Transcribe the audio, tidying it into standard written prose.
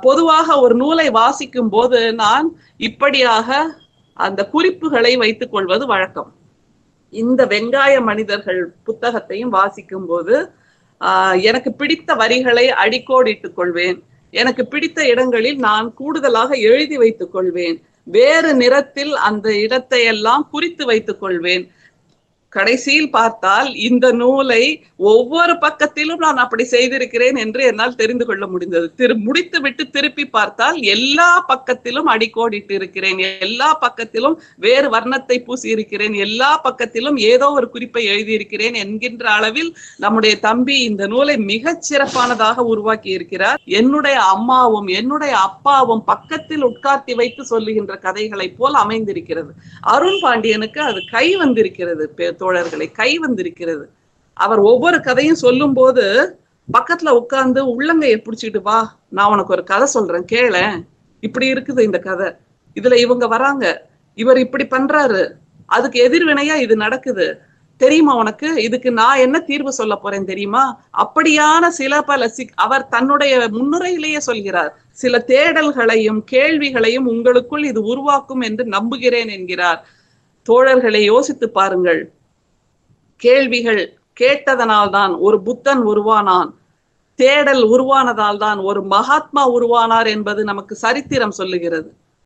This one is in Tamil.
பொதுவாக ஒரு நூலை வாசிக்கும் போது நான் இப்படியாக அந்த குறிப்புகளை வைத்துக் கொள்வது வழக்கம். இந்த வெங்காய மனிதர்கள் புத்தகத்தையும் வாசிக்கும் போது எனக்கு பிடித்த வரிகளை அடிக்கோடிட்டுக் கொள்வேன். எனக்கு பிடித்த இடங்களில் நான் கூடுதலாக எழுதி வைத்துக் கொள்வேன். வேறு நிறத்தில் அந்த இடத்தை எல்லாம் குறித்து வைத்துக் கொள்வேன். கடைசியில் பார்த்தால் இந்த நூலை ஒவ்வொரு பக்கத்திலும் நான் அப்படி செய்திருக்கிறேன் என்று என்னால் தெரிந்து கொள்ள முடிந்தது. முடித்து விட்டு திருப்பி பார்த்தால் எல்லா பக்கத்திலும் அடிக்கோடிட்டு இருக்கிறேன், எல்லா பக்கத்திலும் வேறு வர்ணத்தை பூசி இருக்கிறேன், எல்லா பக்கத்திலும் ஏதோ ஒரு குறிப்பை எழுதியிருக்கிறேன் என்கின்ற அளவில் நம்முடைய தம்பி இந்த நூலை மிகச் சிறப்பானதாக உருவாக்கி இருக்கிறார். என்னுடைய அம்மாவும் என்னுடைய அப்பாவும் பக்கத்தில் உட்கார்த்தி வைத்து சொல்லுகின்ற கதைகளை போல் அமைந்திருக்கிறது. அருண் பாண்டியனுக்கு அது கை வந்திருக்கிறது தோழர்களை, கை வந்திருக்கிறது. அவர் ஒவ்வொரு கதையும் சொல்லும் போது பக்கத்துல உட்கார்ந்து உள்ளங்கையை பிடிச்சிட்டு, வா நான் உனக்கு ஒரு கதை சொல்றேன் கேள, இப்படி இருக்குது இந்த கதை, இதுல இவங்க வராங்க, இவர் இப்படி பண்றாரு, அதுக்கு எதிர்வினையா இது நடக்குது தெரியுமா உனக்கு, இதுக்கு நான் என்ன தீர்வு சொல்ல போறேன் தெரியுமா, அப்படியான சில பல அவர் தன்னுடைய முன்னுரையிலேயே சொல்கிறார், சில தேடல்களையும் கேள்விகளையும் உங்களுக்குள் இது உருவாக்கும் என்று நம்புகிறேன் என்கிறார். தோழர்களை யோசித்து பாருங்கள். கேள்விகள் கேட்டதனால் தான் ஒரு புத்தன் உருவானான், தேடல் உருவானதால் தான் ஒரு மகாத்மா உருவானார் என்பது நமக்கு சரித்திரம் சொல்லுகிறது.